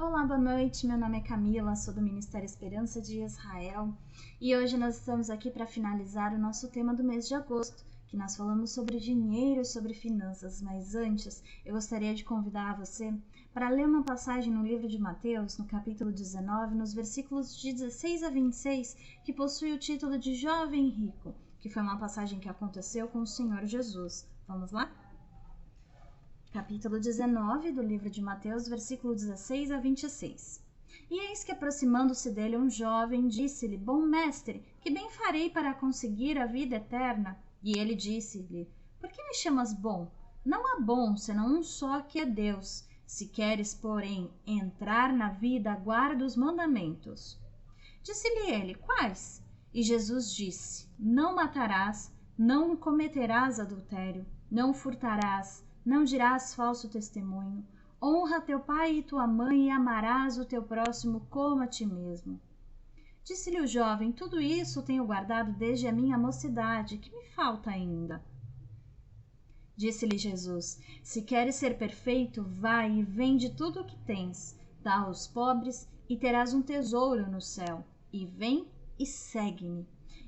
Olá, boa noite. Meu nome é Camila, sou do Ministério Esperança de Israel e hoje nós estamos aqui para finalizar o nosso tema do mês de agosto, que nós falamos sobre dinheiro e sobre finanças, mas antes eu gostaria de convidar você para ler uma passagem no livro de Mateus, no capítulo 19, nos versículos de 16 a 26, que possui o título de Jovem Rico, que foi uma passagem que aconteceu com o Senhor Jesus. Vamos lá? Capítulo 19 do livro de Mateus, versículo 16 a 26. E eis que, aproximando-se dele um jovem, disse-lhe: Bom mestre, que bem farei para conseguir a vida eterna? E ele disse-lhe: Por que me chamas bom? Não há bom, senão um só, que é Deus. Se queres, porém, entrar na vida, guarda os mandamentos. Disse-lhe ele: Quais? E Jesus disse: Não matarás, não cometerás adultério, não furtarás, não dirás falso testemunho, honra teu pai e tua mãe e amarás o teu próximo como a ti mesmo. Disse-lhe o jovem: Tudo isso tenho guardado desde a minha mocidade, que me falta ainda? Disse-lhe Jesus: Se queres ser perfeito, vai e vende tudo o que tens, dá aos pobres e terás um tesouro no céu, e vem e segue-me.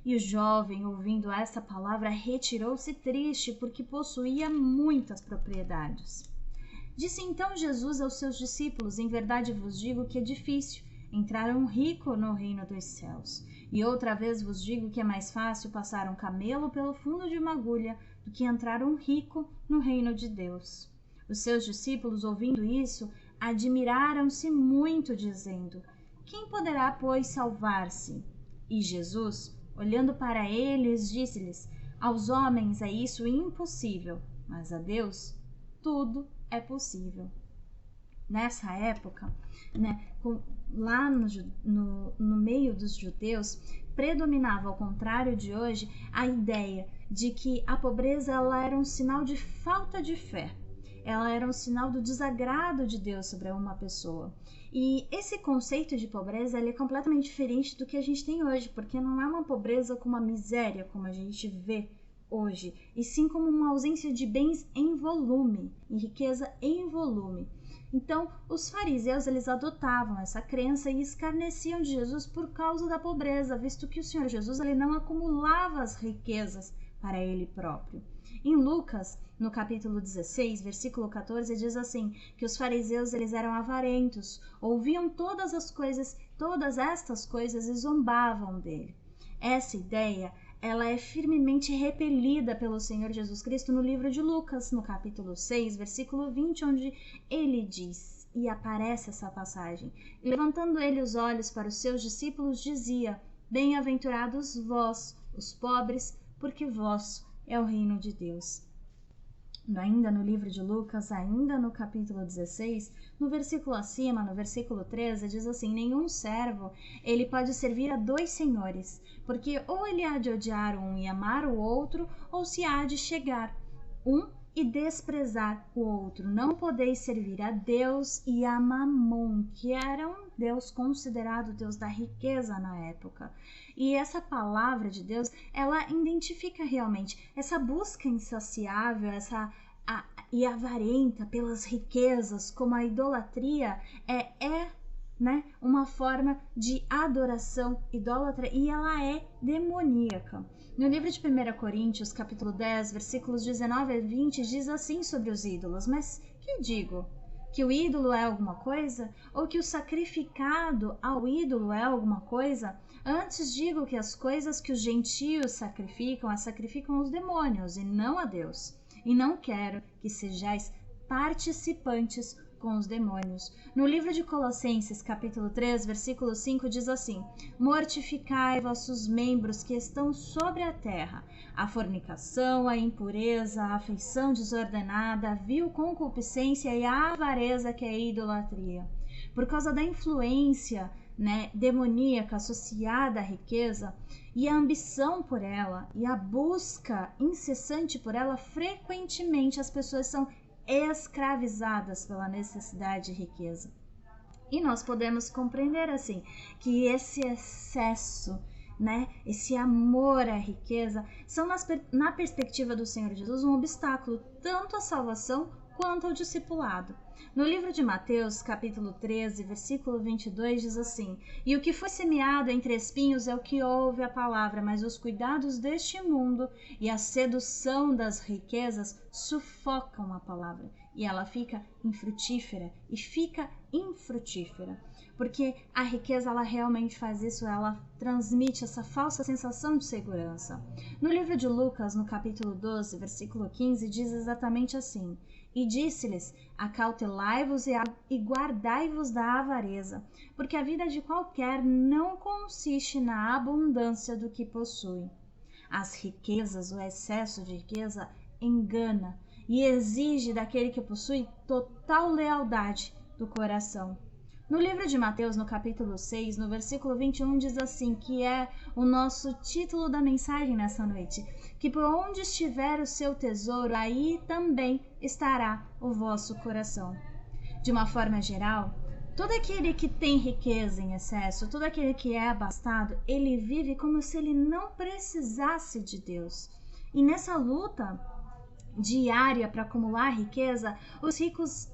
E o jovem, ouvindo esta palavra, retirou-se triste, porque possuía muitas propriedades. Disse então Jesus aos seus discípulos: Em verdade vos digo que é difícil entrar um rico no reino dos céus. E outra vez vos digo que é mais fácil passar um camelo pelo fundo de uma agulha do que entrar um rico no reino de Deus. Os seus discípulos, ouvindo isso, admiraram-se muito, dizendo: Quem poderá, pois, salvar-se? E Jesus, olhando para eles, disse-lhes: Aos homens é isso impossível, mas a Deus tudo é possível. Nessa época, lá no meio dos judeus, predominava, ao contrário de hoje, a ideia de que a pobreza ela era um sinal de falta de fé. Ela era um sinal do desagrado de Deus sobre uma pessoa. E esse conceito de pobreza ele é completamente diferente do que a gente tem hoje, porque não é uma pobreza como a miséria, como a gente vê hoje, e sim como uma ausência de bens em volume, em riqueza em volume. Então, os fariseus eles adotavam essa crença e escarneciam de Jesus por causa da pobreza, visto que o Senhor Jesus ele não acumulava as riquezas para ele próprio. Em Lucas, no capítulo 16, versículo 14, diz assim, que os fariseus eles eram avarentos, ouviam todas estas coisas e zombavam dele. Essa ideia, ela é firmemente repelida pelo Senhor Jesus Cristo no livro de Lucas, no capítulo 6, versículo 20, onde ele diz, e aparece essa passagem, levantando ele os olhos para os seus discípulos, dizia: Bem-aventurados vós, os pobres, porque vosso é o reino de Deus. Ainda no livro de Lucas, ainda no capítulo 16, no versículo acima, no versículo 13, diz assim: Nenhum servo, ele pode servir a dois senhores, porque ou ele há de odiar um e amar o outro, ou se há de chegar um e desprezar o outro. Não podeis servir a Deus e a Mamon, que era um Deus considerado Deus da riqueza na época. E essa palavra de Deus, ela identifica realmente essa busca insaciável, e avarenta pelas riquezas, como a idolatria uma forma de adoração idólatra, e ela é demoníaca. No livro de 1 Coríntios, capítulo 10, versículos 19 a 20, diz assim sobre os ídolos: Mas que digo? Que o ídolo é alguma coisa? Ou que o sacrificado ao ídolo é alguma coisa? Antes digo que as coisas que os gentios sacrificam, as sacrificam os demônios e não a Deus. E não quero que sejais participantes com os demônios. No livro de Colossenses, capítulo 3, versículo 5, diz assim: Mortificai vossos membros que estão sobre a terra, a fornicação, a impureza, a afeição desordenada, a vil concupiscência e a avareza, que é a idolatria. Por causa da influência demoníaca associada à riqueza e a ambição por ela e a busca incessante por ela, frequentemente as pessoas são escravizadas pela necessidade de riqueza. E nós podemos compreender assim que esse excesso, esse amor à riqueza são na perspectiva do Senhor Jesus um obstáculo tanto à salvação quanto ao discipulado. No livro de Mateus, capítulo 13, versículo 22, diz assim: E o que foi semeado entre espinhos é o que ouve a palavra, mas os cuidados deste mundo e a sedução das riquezas sufocam a palavra, e ela fica infrutífera, e fica infrutífera. Porque a riqueza, ela realmente faz isso, ela transmite essa falsa sensação de segurança. No livro de Lucas, no capítulo 12, versículo 15, diz exatamente assim: E disse-lhes: Acautelai-vos e guardai-vos da avareza, porque a vida de qualquer não consiste na abundância do que possui. As riquezas, o excesso de riqueza, engana e exige daquele que possui total lealdade do coração. No livro de Mateus, no capítulo 6, no versículo 21, diz assim, que é o nosso título da mensagem nessa noite: que por onde estiver o seu tesouro, aí também estará o vosso coração. De uma forma geral, todo aquele que tem riqueza em excesso, todo aquele que é abastado, ele vive como se ele não precisasse de Deus. E nessa luta diária para acumular riqueza, os ricos,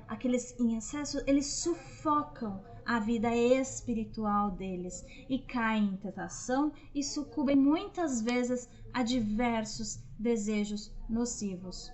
aqueles em excesso, eles sufocam a vida espiritual deles e caem em tentação e sucumbem muitas vezes a diversos desejos nocivos.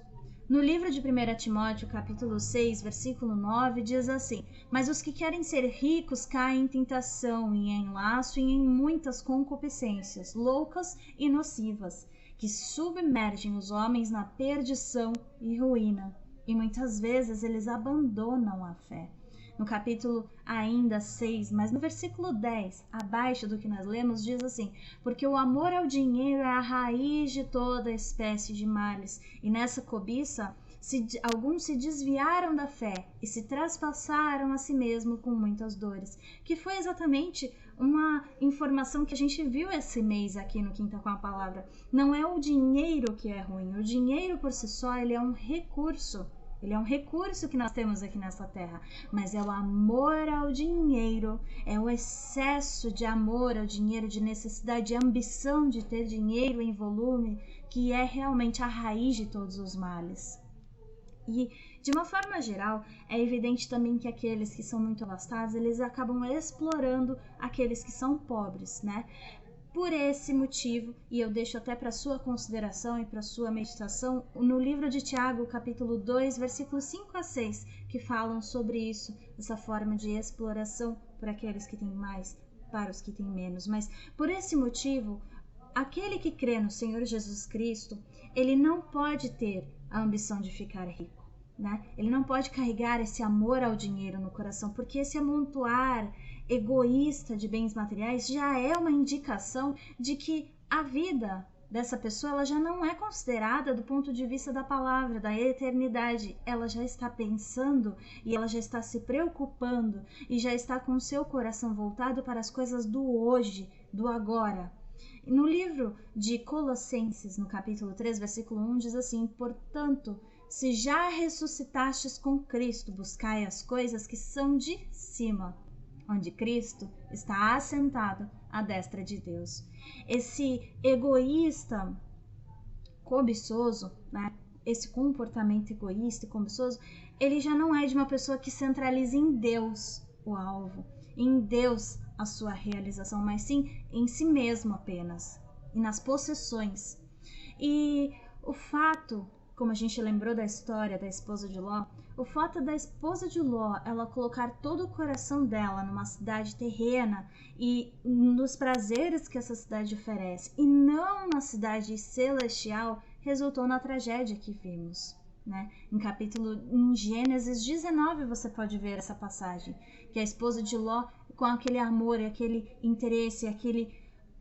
No livro de 1 Timóteo, capítulo 6, versículo 9, diz assim: Mas os que querem ser ricos caem em tentação e em laço e em muitas concupiscências loucas e nocivas, que submergem os homens na perdição e ruína, e muitas vezes eles abandonam a fé. No capítulo ainda 6, mas no versículo 10, abaixo do que nós lemos, diz assim: Porque o amor ao dinheiro é a raiz de toda espécie de males, e nessa cobiça alguns se desviaram da fé e se traspassaram a si mesmo com muitas dores, que foi exatamente uma informação que a gente viu esse mês aqui no Quinta com a Palavra. Não é o dinheiro que é ruim, o dinheiro por si só, ele é um recurso. Ele é um recurso que nós temos aqui nessa terra, mas é o amor ao dinheiro, é o excesso de amor ao dinheiro, de necessidade, de ambição de ter dinheiro em volume, que é realmente a raiz de todos os males. E, de uma forma geral, é evidente também que aqueles que são muito abastados, eles acabam explorando aqueles que são pobres, Por esse motivo, e eu deixo até para sua consideração e para sua meditação, no livro de Tiago, capítulo 2, versículos 5 a 6, que falam sobre isso, essa forma de exploração por aqueles que têm mais, para os que têm menos. Mas, por esse motivo, aquele que crê no Senhor Jesus Cristo, ele não pode ter a ambição de ficar rico, Ele não pode carregar esse amor ao dinheiro no coração, porque esse amontoar egoísta de bens materiais já é uma indicação de que a vida dessa pessoa ela já não é considerada do ponto de vista da palavra, da eternidade. Ela já está pensando e ela já está se preocupando e já está com o seu coração voltado para as coisas do hoje, do agora. No livro de Colossenses, no capítulo 3, versículo 1, diz assim: Portanto, se já ressuscitastes com Cristo, buscai as coisas que são de cima, onde Cristo está assentado à destra de Deus. Esse egoísta, cobiçoso, esse comportamento egoísta e cobiçoso, ele já não é de uma pessoa que centraliza em Deus o alvo, em Deus a sua realização, mas sim em si mesmo apenas, e nas possessões. E o fato, como a gente lembrou da história da esposa de Ló, o fato da esposa de Ló, ela colocar todo o coração dela numa cidade terrena e nos prazeres que essa cidade oferece, e não na cidade celestial, resultou na tragédia que vimos. Em Gênesis 19 você pode ver essa passagem, que a esposa de Ló, com aquele amor, aquele interesse,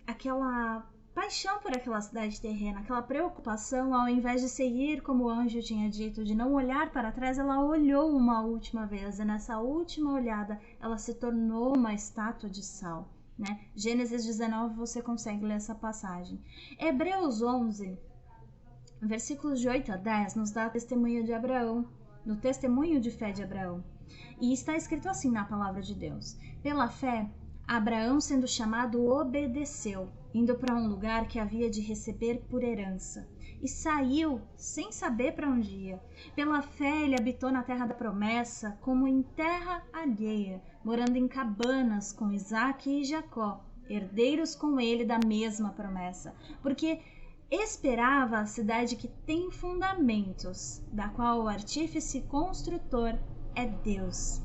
aquela paixão por aquela cidade terrena, aquela preocupação, ao invés de seguir como o anjo tinha dito, de não olhar para trás, ela olhou uma última vez, e nessa última olhada ela se tornou uma estátua de sal. Gênesis 19 você consegue ler essa passagem. Hebreus 11, versículos de 8 a 10, nos dá testemunho de Abraão, no testemunho de fé de Abraão. E está escrito assim na palavra de Deus: Pela fé, Abraão, sendo chamado, obedeceu, indo para um lugar que havia de receber por herança. e saiu sem saber para onde ia. Pela fé ele habitou na terra da promessa, como em terra alheia, morando em cabanas com Isaque e Jacó, herdeiros com ele da mesma promessa, porque esperava a cidade que tem fundamentos, da qual o artífice construtor é Deus.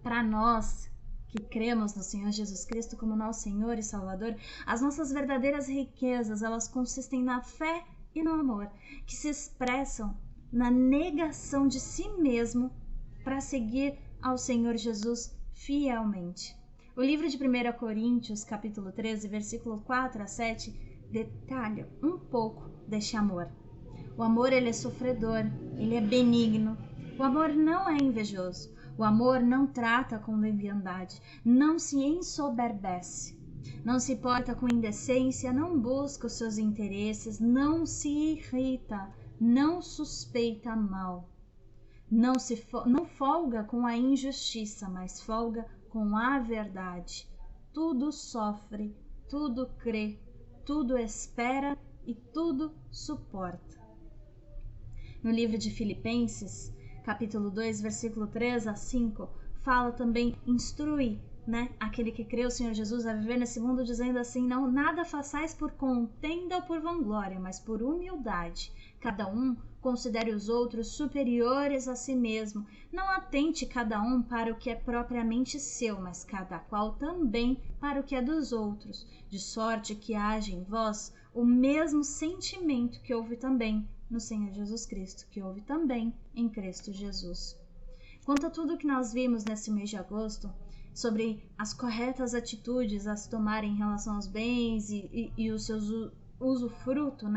Para nós que cremos no Senhor Jesus Cristo como nosso Senhor e Salvador, as nossas verdadeiras riquezas, elas consistem na fé e no amor, que se expressam na negação de si mesmo para seguir ao Senhor Jesus fielmente. O livro de 1 Coríntios, capítulo 13, versículo 4 a 7, detalha um pouco deste amor. O amor, ele é sofredor, ele é benigno. O amor não é invejoso. O amor não trata com leviandade, não se ensoberbece, não se porta com indecência, não busca os seus interesses, não se irrita, não suspeita mal, não folga com a injustiça, mas folga com a verdade. Tudo sofre, tudo crê, tudo espera e tudo suporta. No livro de Filipenses, capítulo 2, versículo 3 a 5, fala também, instrui, aquele que crê o Senhor Jesus a viver nesse mundo, dizendo assim, não, nada façais por contenda ou por vanglória, mas por humildade. Cada um considere os outros superiores a si mesmo. Não atente cada um para o que é propriamente seu, mas cada qual também para o que é dos outros, de sorte que haja em vós o mesmo sentimento que houve também no Senhor Jesus Cristo, que houve também em Cristo Jesus. Quanto a tudo que nós vimos nesse mês de agosto, sobre as corretas atitudes a se tomar em relação aos bens e o seu usufruto,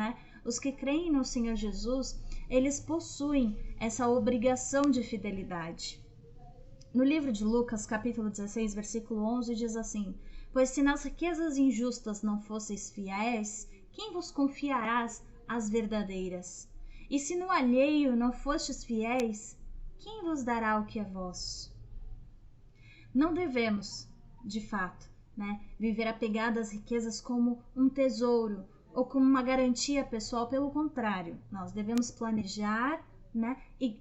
os que creem no Senhor Jesus, eles possuem essa obrigação de fidelidade. No livro de Lucas, capítulo 16, versículo 11, diz assim, pois se nas riquezas injustas não fosseis fiéis, quem vos confiarás as verdadeiras? E se no alheio não fostes fiéis, quem vos dará o que é vosso? Não devemos, de fato, viver apegado às riquezas como um tesouro ou como uma garantia pessoal. Pelo contrário, nós devemos planejar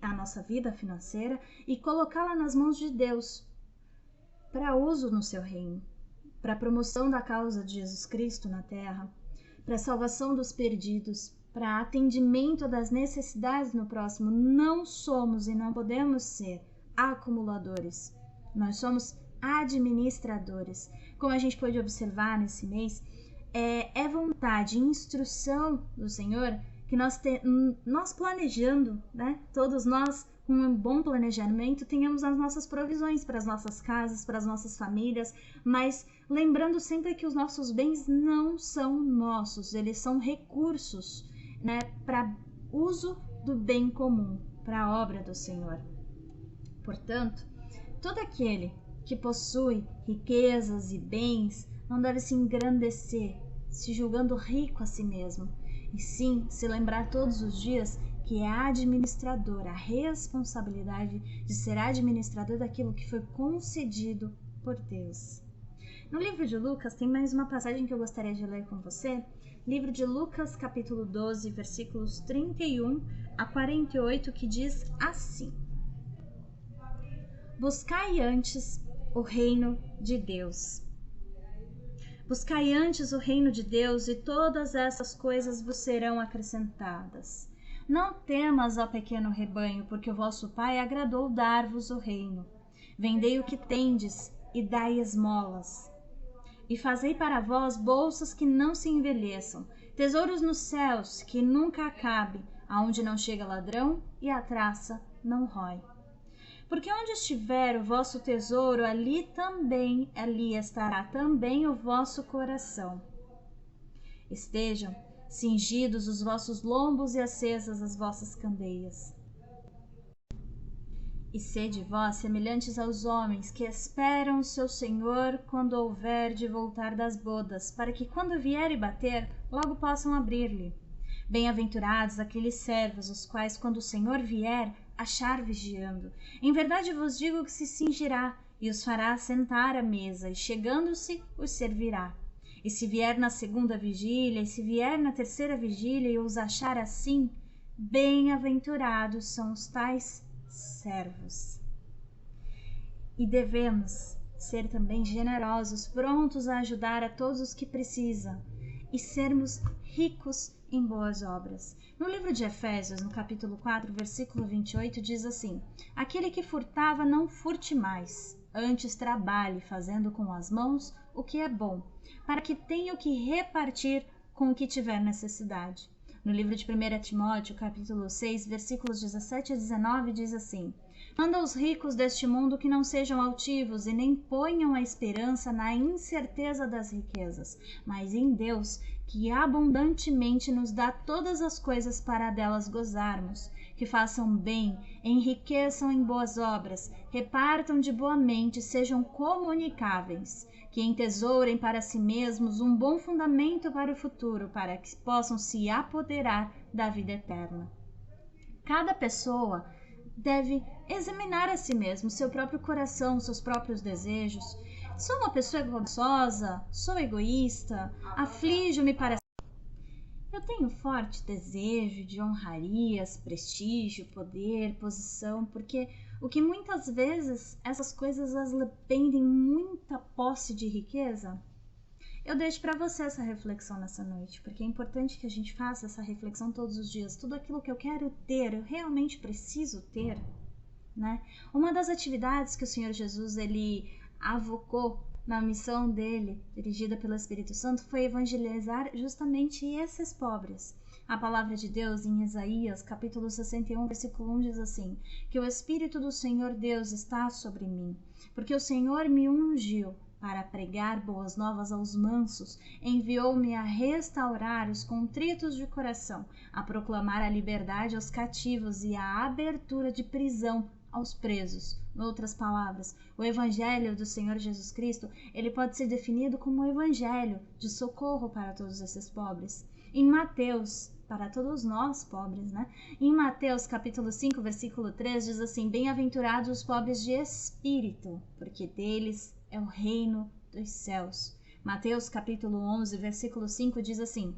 a nossa vida financeira e colocá-la nas mãos de Deus para uso no seu reino, para a promoção da causa de Jesus Cristo na terra, para a salvação dos perdidos, para atendimento das necessidades no próximo. Não somos e não podemos ser acumuladores. Nós somos administradores. Como a gente pôde observar nesse mês, é vontade e instrução do Senhor que nós planejando, todos nós com um bom planejamento, tenhamos as nossas provisões para as nossas casas, para as nossas famílias, mas lembrando sempre que os nossos bens não são nossos, eles são recursos, para uso do bem comum, para a obra do Senhor. Portanto, todo aquele que possui riquezas e bens não deve se engrandecer, se julgando rico a si mesmo, e sim se lembrar todos os dias que é administrador, a responsabilidade de ser administrador daquilo que foi concedido por Deus. No livro de Lucas tem mais uma passagem que eu gostaria de ler com você. Livro de Lucas, capítulo 12, versículos 31 a 48, que diz assim: Buscai antes o reino de Deus. Buscai antes o reino de Deus, e todas essas coisas vos serão acrescentadas. Não temas, ó pequeno rebanho, porque o vosso Pai agradou dar-vos o reino. Vendei o que tendes e dai esmolas. E fazei para vós bolsas que não se envelheçam, tesouros nos céus que nunca acabem, aonde não chega ladrão e a traça não rói. Porque onde estiver o vosso tesouro, ali estará também o vosso coração. Estejam cingidos os vossos lombos e acesas as vossas candeias. E sede vós semelhantes aos homens que esperam o seu Senhor quando houver de voltar das bodas, para que quando vier e bater, logo possam abrir-lhe. Bem-aventurados aqueles servos, os quais, quando o Senhor vier, achar vigiando. Em verdade vos digo que se cingirá e os fará sentar à mesa, e chegando-se, os servirá. E se vier na segunda vigília, e se vier na terceira vigília e os achar assim, bem-aventurados são os tais servos. E devemos ser também generosos, prontos a ajudar a todos os que precisam e sermos ricos em boas obras. No livro de Efésios, no capítulo 4, versículo 28, diz assim: aquele que furtava não furte mais, antes trabalhe, fazendo com as mãos o que é bom, para que tenha o que repartir com o que tiver necessidade. No livro de 1 Timóteo, capítulo 6, versículos 17 a 19, diz assim: manda aos ricos deste mundo que não sejam altivos e nem ponham a esperança na incerteza das riquezas, mas em Deus, que abundantemente nos dá todas as coisas para delas gozarmos. Que façam bem, enriqueçam em boas obras, repartam de boa mente, sejam comunicáveis. Que entesourem para si mesmos um bom fundamento para o futuro, para que possam se apoderar da vida eterna. Cada pessoa deve examinar a si mesmo, seu próprio coração, seus próprios desejos. Sou uma pessoa gananciosa? Sou egoísta? Aflijo-me para... Eu tenho forte desejo de honrarias, prestígio, poder, posição, porque o que muitas vezes essas coisas elas dependem muita posse de riqueza. Eu deixo para você essa reflexão nessa noite, porque é importante que a gente faça essa reflexão todos os dias. Tudo aquilo que eu quero ter, eu realmente preciso ter, né? Uma das atividades que o Senhor Jesus ele avocou na missão dele, dirigida pelo Espírito Santo, foi evangelizar justamente esses pobres. A palavra de Deus em Isaías, capítulo 61, versículo 1 diz assim: que o Espírito do Senhor Deus está sobre mim, porque o Senhor me ungiu para pregar boas novas aos mansos, enviou-me a restaurar os contritos de coração, a proclamar a liberdade aos cativos e a abertura de prisão aos presos. Em outras palavras, o Evangelho do Senhor Jesus Cristo, ele pode ser definido como um evangelho de socorro para todos esses pobres. Em Mateus, para todos nós pobres, né? Em Mateus capítulo 5, versículo 3, diz assim: bem-aventurados os pobres de espírito, porque deles é o reino dos céus. Mateus capítulo 11, versículo 5 diz assim: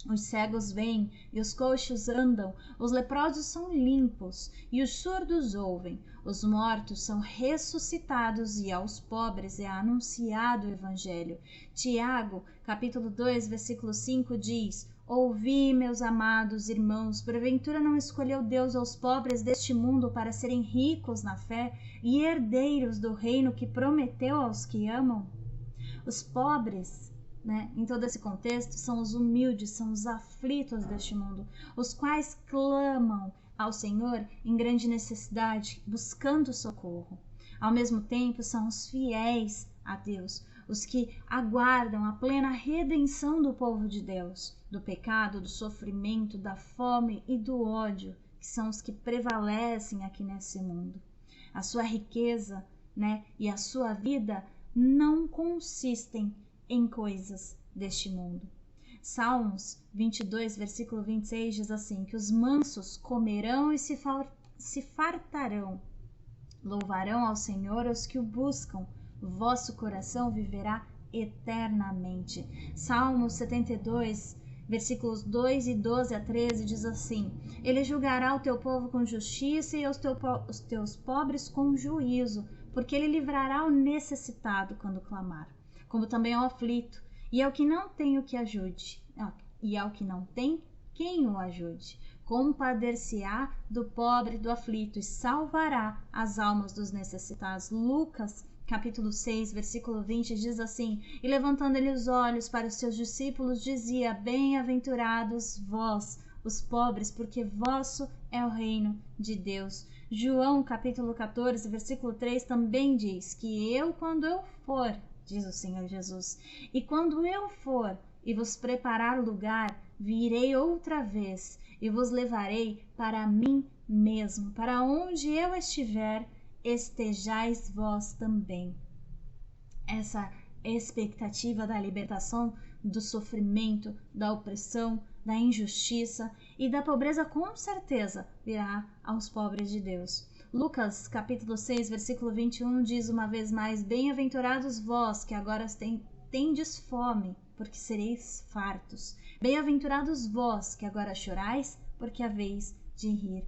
os cegos veem e os coxos andam, os leprosos são limpos e os surdos ouvem, os mortos são ressuscitados e aos pobres é anunciado o evangelho. Tiago capítulo 2, versículo 5 diz: ouvi, meus amados irmãos, porventura não escolheu Deus aos pobres deste mundo para serem ricos na fé e herdeiros do reino que prometeu aos que amam? Os pobres, né, em todo esse contexto, são os humildes, são os aflitos deste mundo, os quais clamam ao Senhor em grande necessidade, buscando socorro. Ao mesmo tempo, são os fiéis a Deus, os que aguardam a plena redenção do povo de Deus, do pecado, do sofrimento, da fome e do ódio, que são os que prevalecem aqui nesse mundo. A sua riqueza, né, e a sua vida não consistem em coisas deste mundo. Salmos 22, versículo 26 diz assim: que os mansos comerão e se fartarão. Louvarão ao Senhor os que o buscam, vosso coração viverá eternamente. Salmos 72, versículos 2 e 12 a 13 diz assim: ele julgará o teu povo com justiça e os teus pobres com juízo, porque ele livrará o necessitado quando clamar, como também ao aflito, e ao que não tem o que ajude, e ao que não tem quem o ajude. Compadecer-se-á do pobre e do aflito, e salvará as almas dos necessitados. Lucas capítulo 6, versículo 20 diz assim: e levantando ele os olhos para os seus discípulos, dizia: bem-aventurados vós, os pobres, porque vosso é o reino de Deus. João capítulo 14, versículo 3 também diz que quando eu for, diz o Senhor Jesus, e quando eu for e vos preparar lugar, virei outra vez e vos levarei para mim mesmo, para onde eu estiver, estejais vós também. Essa expectativa da libertação do sofrimento, da opressão, da injustiça e da pobreza com certeza virá aos pobres de Deus. Lucas capítulo 6, versículo 21 diz uma vez mais: bem-aventurados vós que agora tendes fome, porque sereis fartos. Bem-aventurados vós, que agora chorais, porque haveis de rir.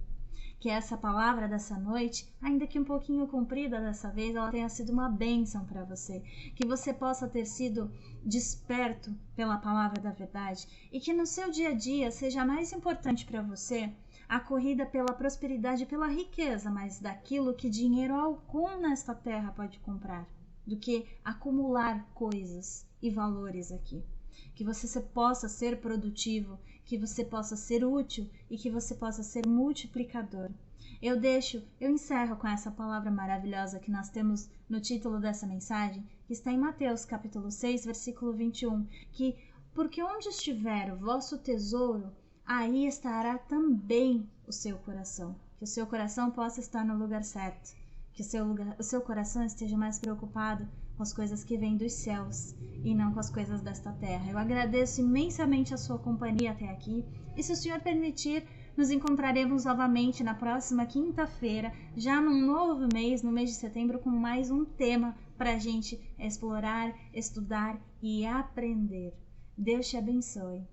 Que essa palavra dessa noite, ainda que um pouquinho comprida dessa vez, ela tenha sido uma bênção para você. Que você possa ter sido desperto pela palavra da verdade e que no seu dia a dia seja mais importante para você a corrida pela prosperidade e pela riqueza, mas daquilo que dinheiro algum nesta terra pode comprar, do que acumular coisas e valores aqui. Que você possa ser produtivo, que você possa ser útil e que você possa ser multiplicador. Eu encerro com essa palavra maravilhosa que nós temos no título dessa mensagem, que está em Mateus capítulo 6, versículo 21, que porque onde estiver o vosso tesouro, aí estará também o seu coração. Que o seu coração possa estar no lugar certo, que o seu coração esteja mais preocupado com as coisas que vêm dos céus e não com as coisas desta terra. Eu agradeço imensamente a sua companhia até aqui e, se o Senhor permitir, nos encontraremos novamente na próxima quinta-feira, já num novo mês, no mês de setembro, com mais um tema para a gente explorar, estudar e aprender. Deus te abençoe.